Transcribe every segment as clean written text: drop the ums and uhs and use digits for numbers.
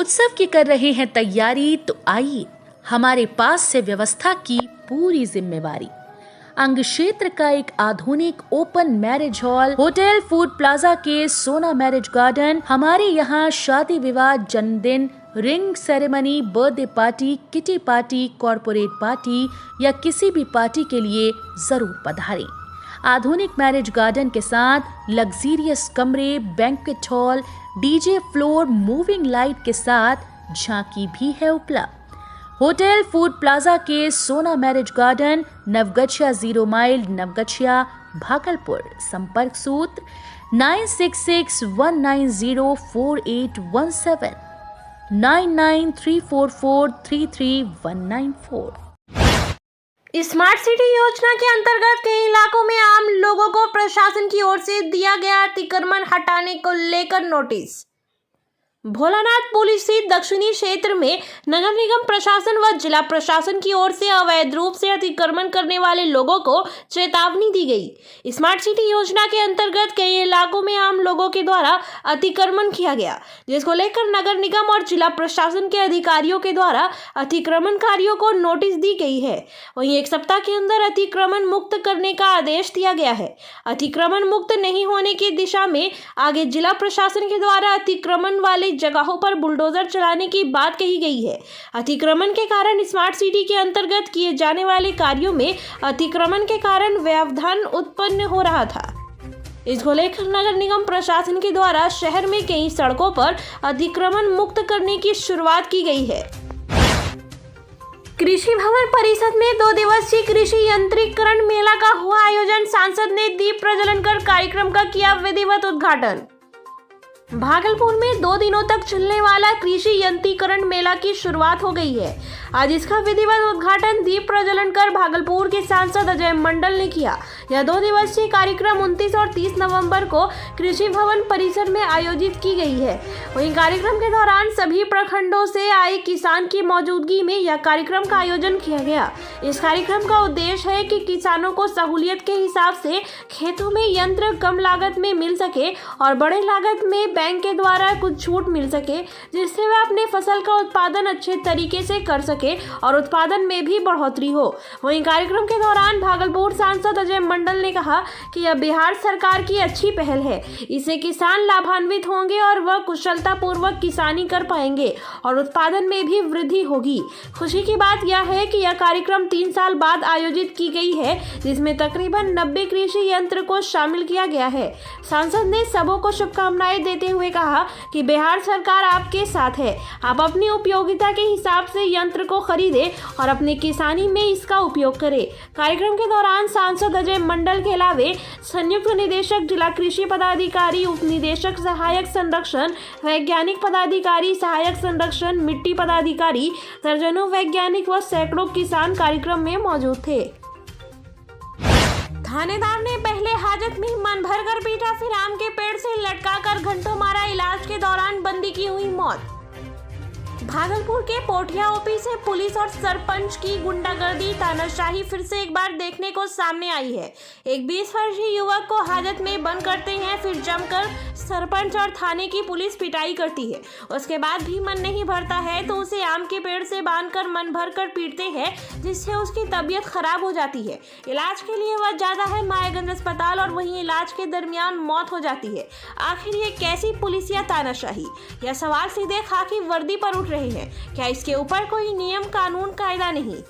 उत्सव की कर रहे हैं तैयारी, तो आइए हमारे पास से व्यवस्था की पूरी जिम्मेवारी। अंग क्षेत्र का एक आधुनिक open marriage hall hotel food plaza के सोना मैरिज गार्डन हमारे यहाँ शादी विवाह, जन्मदिन, ring ceremony, birthday party, kitty party, corporate party या किसी भी पार्टी के लिए जरूर पधारें। आधुनिक मैरिज गार्डन के साथ लग्जीरियस कमरे, banquet hall, DJ floor, moving light के साथ झांकी भी है उपलब्ध। होटल फूड प्लाजा के Sona marriage garden, Navgachhia 0 mile, Navgachhia, Bhagalpur. संपर्क सूत्र 9661904817 9934433194। स्मार्ट सिटी योजना के अंतर्गत कई इलाकों में आम लोगों को प्रशासन की ओर से दिया गया अतिक्रमण हटाने को लेकर नोटिस। भोलानाथ पुलिस स्थित दक्षिणी क्षेत्र में नगर निगम प्रशासन व जिला प्रशासन की ओर से अवैध रूप से अतिक्रमण करने वाले लोगों को चेतावनी दी गई। स्मार्ट सिटी योजना के अंतर्गत कई इलाकों में आम लोगों के द्वारा अतिक्रमण किया गया, जिसको लेकर नगर निगम और जिला प्रशासन के अधिकारियों के द्वारा अतिक्रमणकारियों को नोटिस दी गई है। वहीं 1 सप्ताह के अंदर अतिक्रमण मुक्त करने का आदेश दिया गया है। अतिक्रमण मुक्त नहीं होने की दिशा में आगे जिला प्रशासन के द्वारा अतिक्रमण वाले जगहों पर बुलडोजर चलाने की बात कही गई है। अतिक्रमण के कारण स्मार्ट सिटी के अंतर्गत किए जाने वाले कार्यों में अतिक्रमण के कारण व्यवधान उत्पन्न हो रहा था। इसको लेकर नगर निगम प्रशासन के द्वारा शहर में कई सड़कों पर अतिक्रमण मुक्त करने की शुरुआत की गई है। कृषि भवन परिषद में 2 दिवसीय कृषि यंत्रीकरण मेला का हुआ आयोजन। सांसद ने दीप प्रज्वलन कर कार्यक्रम का किया विधिवत उद्घाटन। भागलपुर में 2 दिनों तक चलने वाला कृषि यंत्रीकरण मेला की शुरुआत हो गई है। आज इसका विधिवत उद्घाटन दीप प्रज्वलन कर भागलपुर के सांसद अजय मंडल ने किया। यह 2 दिवसीय कार्यक्रम 29 और 30 नवंबर को कृषि भवन परिसर में आयोजित की गई है। वहीं कार्यक्रम के दौरान सभी प्रखंडों से आए किसान की मौजूदगी में यह कार्यक्रम का आयोजन किया गया। इस कार्यक्रम का उद्देश्य है कि किसानों को सहूलियत के हिसाब से खेतों में यंत्र कम लागत में मिल सके और बड़े लागत में बैंक के द्वारा कुछ छूट मिल सके, जिससे वे अपने फसल का उत्पादन अच्छे तरीके से कर सके और उत्पादन में भी बढ़ोतरी हो। वहीं कार्यक्रम के दौरान भागलपुर सांसद अजय मंडल ने कहा कि यह बिहार सरकार की अच्छी पहल है। इससे किसान लाभान्वित होंगे और वह कुशलता पूर्वक किसानी कर पाएंगे और उत्पादन में भी वृद्धि होगी। खुशी की बात यह है कि यह कार्यक्रम 3 साल बाद आयोजित की गई है, जिसमें तकरीबन 90 कृषि यंत्र को शामिल किया गया है। सांसद ने सबों को शुभकामनाएं देते हुए कहा कि बिहार सरकार आपके साथ है। आप अपनी उपयोगिता के हिसाब से यंत्र को खरीदें और अपने किसानी में इसका उपयोग करें। कार्यक्रम के दौरान सांसद अजय मंडल के अलावे संयुक्त निदेशक जिला कृषि पदाधिकारी, उप निदेशक सहायक संरक्षण, वैज्ञानिक पदाधिकारी, सहायक संरक्षण, मिट्टी पदाधिकारी, दर्जनों वैज्ञानिक व सैकड़ों किसान कार्यक्रम में मौजूद थे। थानेदार ने पहले हाजत में मन भर कर पीटा, फिर आम के पेड़ से लटकाकर घंटों मारा। इलाज के दौरान बंदी की हुई मौत। भागलपुर के पोठिया ओपी से पुलिस और सरपंच की गुंडागर्दी, तानाशाही फिर से एक बार देखने को सामने आई है। एक 20 वर्षीय युवक को हाजत में बंद करते हैं, फिर जमकर सरपंच और थाने की पुलिस पिटाई करती है। उसके बाद भी मन नहीं भरता है तो उसे आम के पेड़ से बांधकर मन भर कर पीटते हैं, जिससे उसकी तबीयत खराब हो जाती है। इलाज के लिए वह जाता है मायागंज अस्पताल और वहीं इलाज के दरमियान मौत हो जाती है। आखिर ये कैसी पुलिस या तानाशाही? यह सवाल सीधे खाकी वर्दी पर उठ रहे हैं। क्या इसके ऊपर कोई नियम, कानून, कायदा नहीं?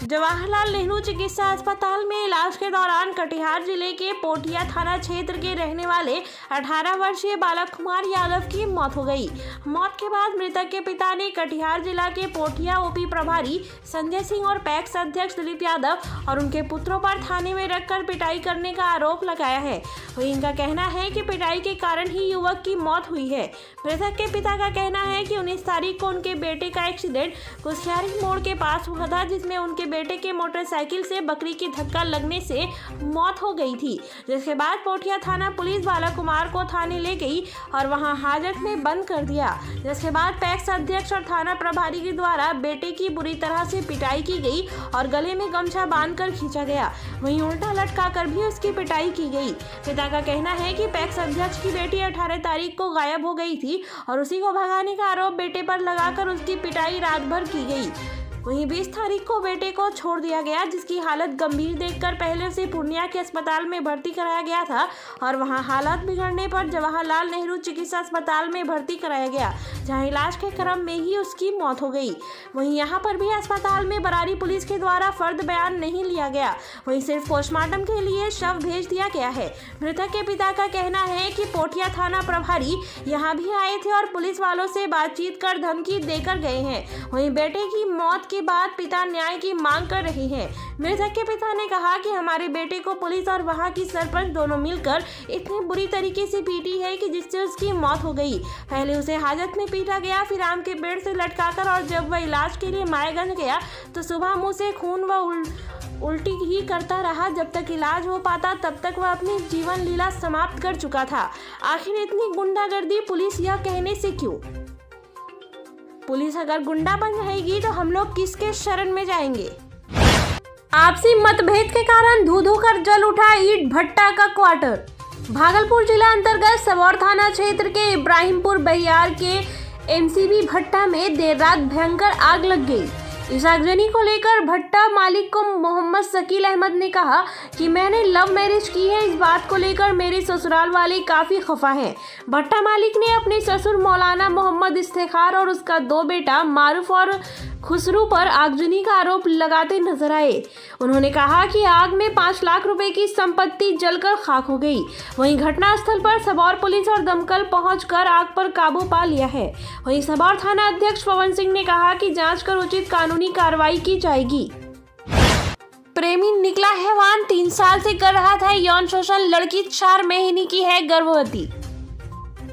जवाहरलाल नेहरू चिकित्सा अस्पताल में इलाज के दौरान कटिहार जिले के पोठिया थाना क्षेत्र के रहने वाले 18 वर्षीय बालक कुमार यादव की मौत हो गई। मौत के बाद मृतक के पिता ने कटिहार जिला के पोठिया ओपी प्रभारी संजय सिंह और पैक्स अध्यक्ष दिलीप यादव और उनके पुत्रों पर थाने में रखकर पिटाई करने का आरोप लगाया है। वहीं इनका कहना है कि पिटाई के कारण ही युवक की मौत हुई है। मृतक के पिता का कहना है कि 19 तारीख को उनके बेटे का एक्सीडेंट कुसियारी मोड़ के पास हुआ था, जिसमें उनके बेटे के मोटरसाइकिल से बकरी की धक्का लगने से मौत हो गई थी, जिसके बाद पोठिया थाना पुलिस बाला कुमार को थाने ले गई और वहां हाजत में बंद कर दिया। जिसके बाद पैक्स अध्यक्ष और थाना प्रभारी के द्वारा बेटे की बुरी तरह से पिटाई की गई और गले में गमछा बांधकर खींचा गया, वहीं उल्टा लटकाकर भी उसकी पिटाई की गई। पिता का कहना है कि पैक्स अध्यक्ष की बेटी 18 तारीख को गायब हो गई थी और उसी को भगाने का आरोप बेटे पर लगाकर उसकी पिटाई रात भर की गई। वहीं 20 तारीख को बेटे को छोड़ दिया गया, जिसकी हालत गंभीर देखकर पहले उसे पूर्णिया के अस्पताल में भर्ती कराया गया था और वहां हालत बिगड़ने पर जवाहरलाल नेहरू चिकित्सा अस्पताल में भर्ती कराया गया, जहां इलाज के क्रम में ही उसकी मौत हो गई। वहीं यहां पर भी अस्पताल में बरारी पुलिस के द्वारा फर्द बयान नहीं लिया गया, वहीं सिर्फ पोस्टमार्टम के लिए शव भेज दिया गया है। मृतक के पिता का कहना है कि पोठिया थाना प्रभारी यहां भी आए थे और पुलिस वालों से बातचीत कर धमकी देकर गए हैं। वहीं बेटे की मौत के बाद पिता न्याय की मांग कर रहे हैं। मृतक के पिता ने कहा कि हमारे बेटे को पुलिस और वहां की सरपंच दोनों मिलकर इतनी बुरी तरीके से पीटी है कि जिससे उसकी मौत हो गई। पहले उसे हाजत में पीटा गया, फिर आम के पेड़ से लटकाकर, और जब वह इलाज के लिए मायागंज गया तो सुबह मुंह से खून व उल्टी ही करता रहा। जब तक इलाज हो पाता तब तक वह अपनी जीवन लीला समाप्त कर चुका था। आखिर इतनी गुंडागर्दी पुलिस यह कहने से क्यों? पुलिस अगर गुंडा बन जाएगी तो हम लोग किसके शरण में जाएंगे? आपसी मतभेद के कारण धू-धू कर जल उठा ईंट भट्टा का क्वार्टर। भागलपुर जिला अंतर्गत सबौर थाना क्षेत्र के इब्राहिमपुर बहियार के एमसीबी भट्टा में देर रात भयंकर आग लग गई। इस आगजनी को लेकर भट्टा मालिक को मोहम्मद शकील अहमद ने कहा कि मैंने लव मैरिज की है, इस बात को लेकर मेरे ससुराल वाले काफी खफा हैं। भट्टा मालिक ने अपने ससुर मौलाना मोहम्मद इफ्तिखार और उसका 2 बेटा मारूफ और खुसरू पर आगजनी का आरोप लगाते नजर आए। उन्होंने कहा कि आग में 5 लाख रुपए की संपत्ति जलकर खाक हो गई। वहीं घटनास्थल पर सबौर पुलिस और दमकल पहुंचकर आग पर काबू पा लिया है। वहीं सबौर थाना अध्यक्ष पवन सिंह ने कहा कि जांच कर उचित कानूनी कार्रवाई की जाएगी। प्रेमी निकला हैवान, 3 साल से कर रहा था यौन शोषण, लड़की 4 महीने की है गर्भवती।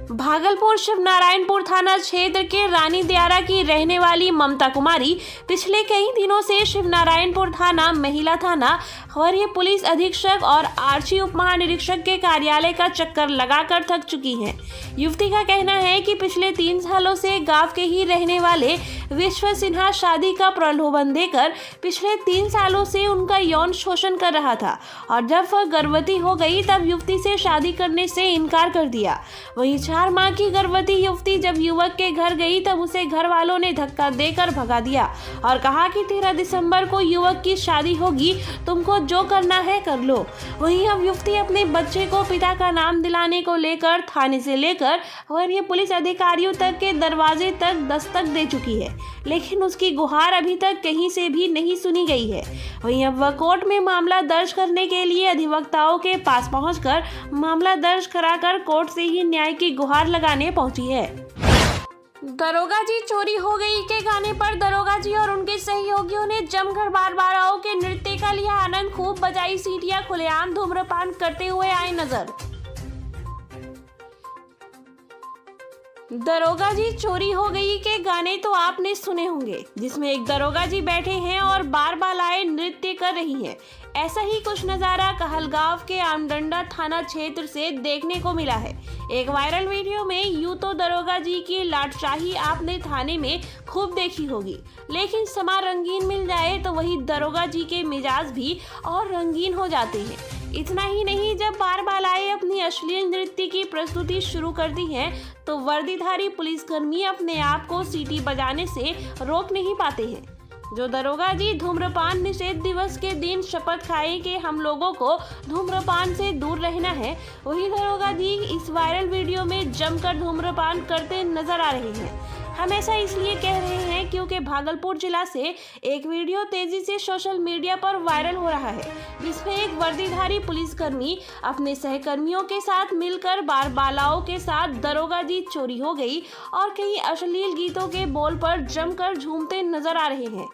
भागलपुर शिवनारायणपुर थाना क्षेत्र के रानी दियारा की रहने वाली ममता कुमारी पिछले कई दिनों से शिवनारायणपुर थाना, महिला थाना, वरीय पुलिस अधीक्षक और आर्ची उप महानिरीक्षक के कार्यालय का चक्कर लगाकर थक चुकी हैं। युवती का कहना है कि पिछले 3 सालों से गांव के ही रहने वाले विश्व सिन्हा शादी का प्रलोभन देकर पिछले 3 सालों से उनका यौन शोषण कर रहा था और जब वह गर्भवती हो गई तब युवती से शादी करने से इनकार कर दिया। वहीं 4 माह की गर्भवती युवती जब युवक के घर गई तब उसे घर वालों ने धक्का देकर भगा दिया और कहा कि 13 दिसंबर को युवक की शादी होगी, तुमको जो करना है कर लो। वहीं अब युवती अपने बच्चे को पिता का नाम दिलाने को लेकर थाने से लेकर वरीय पुलिस अधिकारियों तक के दरवाजे तक दस्तक दे चुकी है, लेकिन उसकी गुहार अभी तक कहीं से भी नहीं सुनी गई है। वहीं अब वह कोर्ट में मामला दर्ज करने के लिए अधिवक्ताओं के पास पहुंचकर मामला दर्ज कराकर कोर्ट से ही न्याय की गुहार लगाने पहुंची है। दरोगा जी चोरी हो गई के गाने पर दरोगा जी और उनके सहयोगियों ने जमकर बारबाराओं के नृत्य का लिया आनंद, खूब बजाई सीटियां, खुलेआम धूम्रपान करते हुए आए नजर। दरोगा जी चोरी हो गई के गाने तो आपने सुने होंगे, जिसमें एक दरोगा जी बैठे हैं और बारबालाएं नृत्य कर रही हैं। ऐसा ही कुछ नज़ारा कहलगांव के आमडंडा थाना क्षेत्र से देखने को मिला है। एक वायरल वीडियो में यूं तो दरोगा जी की लाठशाही आपने थाने में खूब देखी होगी, लेकिन समा रंगीन मिल जाए तो वही दरोगा जी के मिजाज भी और रंगीन हो जाते हैं। इतना ही नहीं, जब बारबालाएं अपनी अश्लील नृत्य की प्रस्तुति शुरू करती हैं तो वर्दीधारी पुलिसकर्मी अपने आप को सीटी बजाने से रोक नहीं पाते हैं। जो दरोगा जी धूम्रपान निषेध दिवस के दिन शपथ खाए कि हम लोगों को धूम्रपान से दूर रहना है, वही दरोगा जी इस वायरल वीडियो में जमकर धूम्रपान करते नजर आ रहे हैं। हम ऐसा इसलिए कह रहे हैं क्योंकि भागलपुर जिला से एक वीडियो तेजी से सोशल मीडिया पर वायरल हो रहा है, जिसमें एक वर्दीधारी पुलिसकर्मी अपने सहकर्मियों के साथ मिलकर बारबालाओं के साथ दरोगा जी चोरी हो गई और कई अश्लील गीतों के बोल पर जमकर झूमते नजर आ रहे हैं।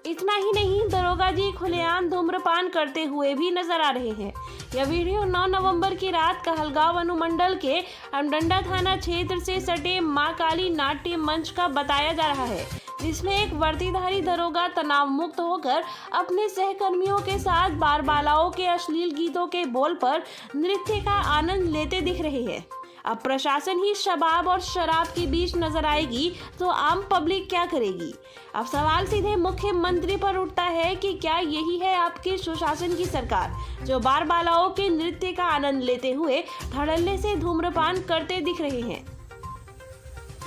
इतना ही नहीं, दरोगा जी खुलेआम धूम्रपान करते हुए भी नजर आ रहे हैं। यह वीडियो 9 नवंबर की रात कहलगांव अनुमंडल के अमडंडा थाना क्षेत्र से सटे मां काली नाट्य मंच का बताया जा रहा है, जिसमें एक वर्दीधारी दरोगा तनाव मुक्त होकर अपने सहकर्मियों के साथ बारबालाओं के अश्लील गीतों के बोल पर नृत्य का आनंद लेते दिख रहे हैं। अब प्रशासन ही शबाब और शराब के बीच नजर आएगी तो आम पब्लिक क्या करेगी? अब सवाल सीधे मुख्यमंत्री पर उठता है कि क्या यही है आपके सुशासन की सरकार, जो बारबालाओं के नृत्य का आनंद लेते हुए धड़ल्ले से धूम्रपान करते दिख रहे हैं?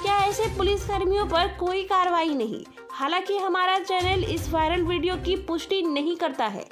क्या ऐसे पुलिस कर्मियों पर कोई कार्रवाई नहीं? हालांकि हमारा चैनल इस वायरल वीडियो की पुष्टि नहीं करता है।